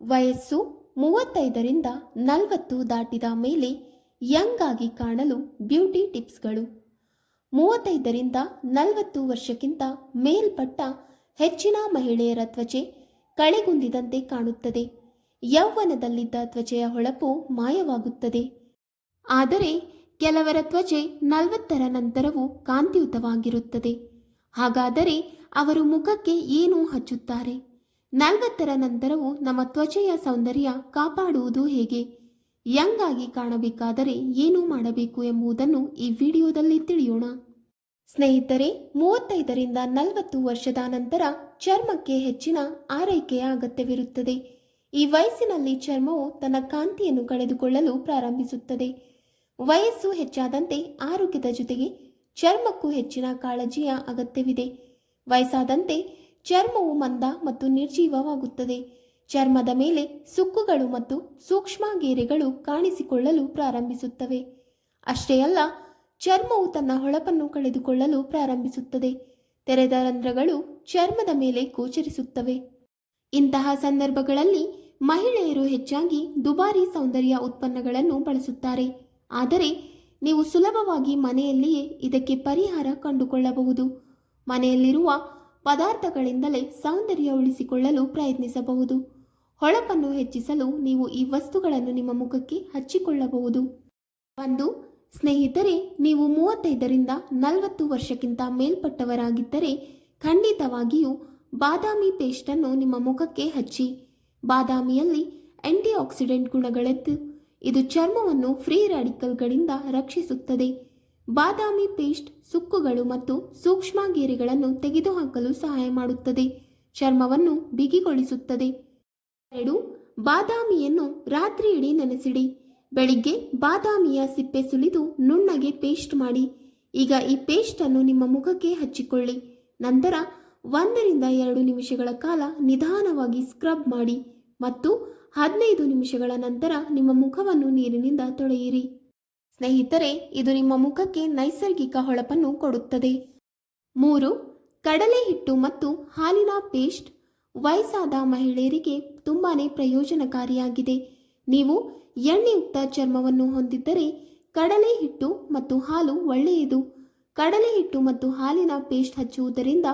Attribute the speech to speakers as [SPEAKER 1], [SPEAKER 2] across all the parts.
[SPEAKER 1] ವಯಸ್ಸು 35ರಿಂದ 40 ದಾಟಿದ ಮೇಲೆ ಯಂಗ್ ಆಗಿ ಕಾಣಲು ಬ್ಯೂಟಿ ಟಿಪ್ಸ್ಗಳು. 35ರಿಂದ 40 ವರ್ಷಕ್ಕಿಂತ ಮೇಲ್ಪಟ್ಟ ಹೆಚ್ಚಿನ ಮಹಿಳೆಯರ ತ್ವಚೆ ಕಳೆಗುಂದಿದಂತೆ ಕಾಣುತ್ತದೆ. ಯೌವನದಲ್ಲಿದ್ದ ತ್ವಚೆಯ ಹೊಳಪು ಮಾಯವಾಗುತ್ತದೆ. ಆದರೆ ಕೆಲವರ ತ್ವಚೆ 40ರ ನಂತರವೂ ಕಾಂತಿಯುತವಾಗಿರುತ್ತದೆ. ಹಾಗಾದರೆ ಅವರು ಮುಖಕ್ಕೆ ಏನು ಹಚ್ಚುತ್ತಾರೆ? 40ರ ನಂತರವೂ ನಮ್ಮ ತ್ವಚೆಯ ಸೌಂದರ್ಯ ಕಾಪಾಡುವುದು ಹೇಗೆ? ಯಂಗ್ ಆಗಿ ಕಾಣಬೇಕಾದರೆ ಏನು ಮಾಡಬೇಕು ಎಂಬುದನ್ನು ಈ ವಿಡಿಯೋದಲ್ಲಿ ತಿಳಿಯೋಣ. ಸ್ನೇಹಿತರೆ, 35ರಿಂದ 40 ವರ್ಷದ ನಂತರ ಚರ್ಮಕ್ಕೆ ಹೆಚ್ಚಿನ ಆರೈಕೆಯ ಅಗತ್ಯವಿರುತ್ತದೆ. ಈ ವಯಸ್ಸಿನಲ್ಲಿ ಚರ್ಮವು ತನ್ನ ಕಾಂತಿಯನ್ನು ಕಳೆದುಕೊಳ್ಳಲು ಪ್ರಾರಂಭಿಸುತ್ತದೆ. ವಯಸ್ಸು ಹೆಚ್ಚಾದಂತೆ ಆರೋಗ್ಯದ ಜೊತೆಗೆ ಚರ್ಮಕ್ಕೂ ಹೆಚ್ಚಿನ ಕಾಳಜಿಯ ಅಗತ್ಯವಿದೆ. ವಯಸ್ಸಾದಂತೆ ಚರ್ಮವು ಮಂದ ಮತ್ತು ನಿರ್ಜೀವವಾಗುತ್ತದೆ. ಚರ್ಮದ ಮೇಲೆ ಸುಕ್ಕುಗಳು ಮತ್ತು ಸೂಕ್ಷ್ಮ ಗೆರೆಗಳು ಕಾಣಿಸಿಕೊಳ್ಳಲು ಪ್ರಾರಂಭಿಸುತ್ತವೆ. ಅಷ್ಟೇ ಅಲ್ಲ, ಚರ್ಮವು ತನ್ನ ಹೊಳಪನ್ನು ಕಳೆದುಕೊಳ್ಳಲು ಪ್ರಾರಂಭಿಸುತ್ತದೆ. ತೆರೆದ ರಂಧ್ರಗಳು ಚರ್ಮದ ಮೇಲೆ ಗೋಚರಿಸುತ್ತವೆ. ಇಂತಹ ಸಂದರ್ಭಗಳಲ್ಲಿ ಮಹಿಳೆಯರು ಹೆಚ್ಚಾಗಿ ದುಬಾರಿ ಸೌಂದರ್ಯ ಉತ್ಪನ್ನಗಳನ್ನು ಬಳಸುತ್ತಾರೆ. ಆದರೆ ನೀವು ಸುಲಭವಾಗಿ ಮನೆಯಲ್ಲಿಯೇ ಇದಕ್ಕೆ ಪರಿಹಾರ ಕಂಡುಕೊಳ್ಳಬಹುದು. ಮನೆಯಲ್ಲಿರುವ ಪದಾರ್ಥಗಳಿಂದಲೇ ಸೌಂದರ್ಯ ಉಳಿಸಿಕೊಳ್ಳಲು ಪ್ರಯತ್ನಿಸಬಹುದು. ಹೊಳಪನ್ನು ಹೆಚ್ಚಿಸಲು ನೀವು ಈ ವಸ್ತುಗಳನ್ನು ನಿಮ್ಮ ಮುಖಕ್ಕೆ ಹಚ್ಚಿಕೊಳ್ಳಬಹುದು. 1. ಸ್ನೇಹಿತರೆ, ನೀವು 35ರಿಂದ 40 ವರ್ಷಕ್ಕಿಂತ ಮೇಲ್ಪಟ್ಟವರಾಗಿದ್ದರೆ ಖಂಡಿತವಾಗಿಯೂ ಬಾದಾಮಿ ಪೇಸ್ಟನ್ನು ನಿಮ್ಮ ಮುಖಕ್ಕೆ ಹಚ್ಚಿ. ಬಾದಾಮಿಯಲ್ಲಿ ಆಂಟಿ ಆಕ್ಸಿಡೆಂಟ್ ಗುಣಗಳಿದ್ದು ಇದು ಚರ್ಮವನ್ನು ಫ್ರೀ ರ್ಯಾಡಿಕಲ್ಗಳಿಂದ ರಕ್ಷಿಸುತ್ತದೆ. ಬಾದಾಮಿ ಪೇಸ್ಟ್ ಸುಕ್ಕುಗಳು ಮತ್ತು ಸೂಕ್ಷ್ಮ ಗೆರೆಗಳನ್ನು ತೆಗೆದುಹಾಕಲು ಸಹಾಯ ಮಾಡುತ್ತದೆ. ಚರ್ಮವನ್ನು ಬಿಗಿಗೊಳಿಸುತ್ತದೆ. 2. ಬಾದಾಮಿಯನ್ನು ರಾತ್ರಿಯಿಡೀ ನೆನೆಸಿಡಿ. ಬೆಳಿಗ್ಗೆ ಬಾದಾಮಿಯ ಸಿಪ್ಪೆ ಸುಲಿದು ನುಣ್ಣಗೆ ಪೇಸ್ಟ್ ಮಾಡಿ. ಈಗ ಈ ಪೇಸ್ಟನ್ನು ನಿಮ್ಮ ಮುಖಕ್ಕೆ ಹಚ್ಚಿಕೊಳ್ಳಿ. ನಂತರ 1ರಿಂದ 2 ನಿಮಿಷಗಳ ಕಾಲ ನಿಧಾನವಾಗಿ ಸ್ಕ್ರಬ್ ಮಾಡಿ ಮತ್ತು 15 ನಿಮಿಷಗಳ ನಂತರ ನಿಮ್ಮ ಮುಖವನ್ನು ನೀರಿನಿಂದ ತೊಳೆಯಿರಿ. ಸ್ನೇಹಿತರೆ, ಇದು ನಿಮ್ಮ ಮುಖಕ್ಕೆ ನೈಸರ್ಗಿಕ ಹೊಳಪನ್ನು ಕೊಡುತ್ತದೆ. 3. ಕಡಲೆ ಹಿಟ್ಟು ಮತ್ತು ಹಾಲಿನ ಪೇಸ್ಟ್ ವಯಸ್ಸಾದ ಮಹಿಳೆಯರಿಗೆ ತುಂಬಾ ಪ್ರಯೋಜನಕಾರಿಯಾಗಿದೆ. ನೀವು ಎಣ್ಣೆಯುಕ್ತ ಚರ್ಮವನ್ನು ಹೊಂದಿದ್ದರೆ ಕಡಲೆ ಹಿಟ್ಟು ಮತ್ತು ಹಾಲು ಒಳ್ಳೆಯದು. ಕಡಲೆ ಹಿಟ್ಟು ಮತ್ತು ಹಾಲಿನ ಪೇಸ್ಟ್ ಹಚ್ಚುವುದರಿಂದ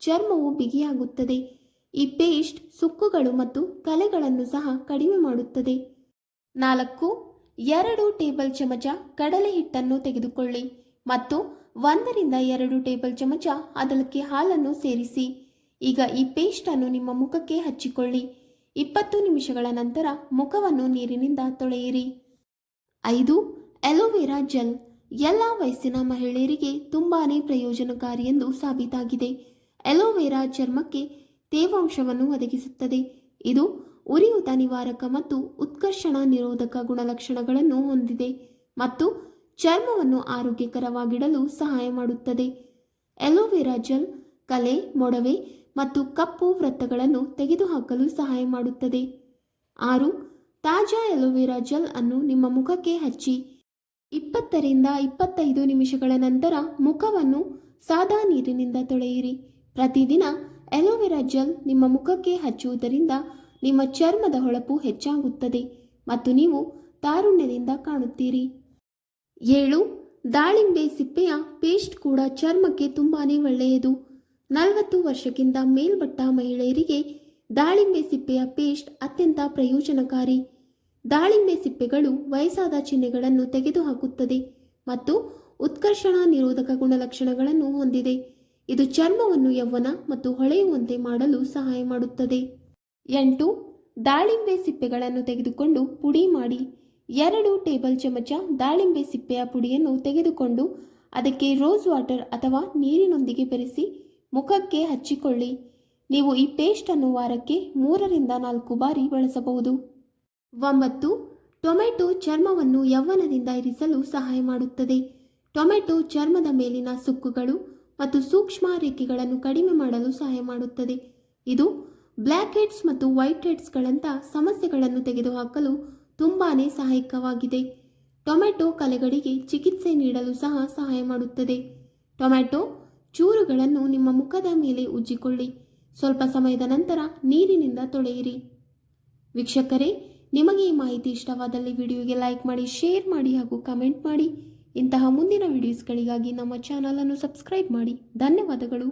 [SPEAKER 1] ಚರ್ಮವು ಬಿಗಿಯಾಗುತ್ತದೆ. ಈ ಪೇಸ್ಟ್ ಸುಕ್ಕುಗಳು ಮತ್ತು ಕಲೆಗಳನ್ನು ಸಹ ಕಡಿಮೆ ಮಾಡುತ್ತದೆ. 4. 2 ಟೇಬಲ್ ಚಮಚ ಕಡಲೆ ಹಿಟ್ಟನ್ನು ತೆಗೆದುಕೊಳ್ಳಿ ಮತ್ತು 1ರಿಂದ 2 ಟೇಬಲ್ ಚಮಚ ಅದಕ್ಕೆ ಹಾಲನ್ನು ಸೇರಿಸಿ. ಈಗ ಈ ಪೇಸ್ಟನ್ನು ನಿಮ್ಮ ಮುಖಕ್ಕೆ ಹಚ್ಚಿಕೊಳ್ಳಿ. 20 ನಿಮಿಷಗಳ ನಂತರ ಮುಖವನ್ನು ನೀರಿನಿಂದ ತೊಳೆಯಿರಿ. 5. ಅಲೋವೆರಾ ಜೆಲ್ ಎಲ್ಲ ವಯಸ್ಸಿನ ಮಹಿಳೆಯರಿಗೆ ತುಂಬಾ ಪ್ರಯೋಜನಕಾರಿ ಎಂದು ಸಾಬೀತಾಗಿದೆ. ಅಲೋವೆರಾ ಚರ್ಮಕ್ಕೆ ತೇವಾಂಶವನ್ನು ಒದಗಿಸುತ್ತದೆ. ಇದು ಉರಿಯೂತ ನಿವಾರಕ ಮತ್ತು ಉತ್ಕರ್ಷಣ ನಿರೋಧಕ ಗುಣಲಕ್ಷಣಗಳನ್ನು ಹೊಂದಿದೆ ಮತ್ತು ಚರ್ಮವನ್ನು ಆರೋಗ್ಯಕರವಾಗಿಡಲು ಸಹಾಯ ಮಾಡುತ್ತದೆ. ಅಲೋವೆರಾ ಜೆಲ್ ಕಲೆ, ಮೊಡವೆ ಮತ್ತು ಕಪ್ಪು ವೃತ್ತಗಳನ್ನು ತೆಗೆದುಹಾಕಲು ಸಹಾಯ ಮಾಡುತ್ತದೆ. 6. ತಾಜಾ ಅಲೋವೆರಾ ಜೆಲ್ ಅನ್ನು ನಿಮ್ಮ ಮುಖಕ್ಕೆ ಹಚ್ಚಿ. 20ರಿಂದ 25 ನಿಮಿಷಗಳ ನಂತರ ಮುಖವನ್ನು ಸಾದಾ ನೀರಿನಿಂದ ತೊಳೆಯಿರಿ. ಪ್ರತಿದಿನ ಅಲೋವೆರಾ ಜೆಲ್ ನಿಮ್ಮ ಮುಖಕ್ಕೆ ಹಚ್ಚುವುದರಿಂದ ನಿಮ್ಮ ಚರ್ಮದ ಹೊಳಪು ಹೆಚ್ಚಾಗುತ್ತದೆ ಮತ್ತು ನೀವು ತಾರುಣ್ಯದಿಂದ ಕಾಣುತ್ತೀರಿ. 7. ದಾಳಿಂಬೆ ಸಿಪ್ಪೆಯ ಪೇಸ್ಟ್ ಕೂಡ ಚರ್ಮಕ್ಕೆ ತುಂಬಾ ಒಳ್ಳೆಯದು. 40 ವರ್ಷಕ್ಕಿಂತ ಮೇಲ್ಪಟ್ಟ ಮಹಿಳೆಯರಿಗೆ ದಾಳಿಂಬೆ ಸಿಪ್ಪೆಯ ಪೇಸ್ಟ್ ಅತ್ಯಂತ ಪ್ರಯೋಜನಕಾರಿ. ದಾಳಿಂಬೆ ಸಿಪ್ಪೆಗಳು ವಯಸ್ಸಾದ ಚಿಹ್ನೆಗಳನ್ನು ತೆಗೆದುಹಾಕುತ್ತದೆ ಮತ್ತು ಉತ್ಕರ್ಷಣ ನಿರೋಧಕ ಗುಣಲಕ್ಷಣಗಳನ್ನು ಹೊಂದಿದೆ. ಇದು ಚರ್ಮವನ್ನು ಯೌವನ ಮತ್ತು ಹೊಳೆಯುವಂತೆ ಮಾಡಲು ಸಹಾಯ ಮಾಡುತ್ತದೆ. 8. ದಾಳಿಂಬೆ ಸಿಪ್ಪೆಗಳನ್ನು ತೆಗೆದುಕೊಂಡು ಪುಡಿ ಮಾಡಿ. 2 ಟೇಬಲ್ ಚಮಚ ದಾಳಿಂಬೆ ಸಿಪ್ಪೆಯ ಪುಡಿಯನ್ನು ತೆಗೆದುಕೊಂಡು ಅದಕ್ಕೆ ರೋಸ್ ವಾಟರ್ ಅಥವಾ ನೀರಿನೊಂದಿಗೆ ಬೆರೆಸಿ ಮುಖಕ್ಕೆ ಹಚ್ಚಿಕೊಳ್ಳಿ. ನೀವು ಈ ಪೇಸ್ಟನ್ನು ವಾರಕ್ಕೆ 3ರಿಂದ 4 ಬಾರಿ ಬಳಸಬಹುದು. 9. ಟೊಮೆಟೊ ಚರ್ಮವನ್ನು ಯೌವನದಿಂದ ಇರಿಸಲು ಸಹಾಯ ಮಾಡುತ್ತದೆ. ಟೊಮೆಟೊ ಚರ್ಮದ ಮೇಲಿನ ಸುಕ್ಕುಗಳು ಮತ್ತು ಸೂಕ್ಷ್ಮ ರೇಖೆಗಳನ್ನು ಕಡಿಮೆ ಮಾಡಲು ಸಹಾಯ ಮಾಡುತ್ತದೆ. ಇದು ಬ್ಲ್ಯಾಕ್ ಹೆಡ್ಸ್ ಮತ್ತು ವೈಟ್ ಹೆಡ್ಸ್ಗಳಂಥ ಸಮಸ್ಯೆಗಳನ್ನು ತೆಗೆದುಹಾಕಲು ತುಂಬಾ ಸಹಾಯಕವಾಗಿದೆ. ಟೊಮೆಟೊ ಕಲೆಗಳಿಗೆ ಚಿಕಿತ್ಸೆ ನೀಡಲು ಸಹ ಸಹಾಯ ಮಾಡುತ್ತದೆ. ಟೊಮೆಟೊ ಚೂರುಗಳನ್ನು ನಿಮ್ಮ ಮುಖದ ಮೇಲೆ ಉಜ್ಜಿಕೊಳ್ಳಿ. ಸ್ವಲ್ಪ ಸಮಯದ ನಂತರ ನೀರಿನಿಂದ ತೊಳೆಯಿರಿ. ವೀಕ್ಷಕರೇ, ನಿಮಗೆ ಈ ಮಾಹಿತಿ ಇಷ್ಟವಾದಲ್ಲಿ ವಿಡಿಯೋಗೆ ಲೈಕ್ ಮಾಡಿ, ಶೇರ್ ಮಾಡಿ ಹಾಗೂ ಕಮೆಂಟ್ ಮಾಡಿ. ಇಂತಹ ಮುಂದಿನ ವಿಡಿಯೋಸ್ಗಳಿಗಾಗಿ ನಮ್ಮ ಚಾನಲನ್ನು ಸಬ್ಸ್ಕ್ರೈಬ್ ಮಾಡಿ. ಧನ್ಯವಾದಗಳು.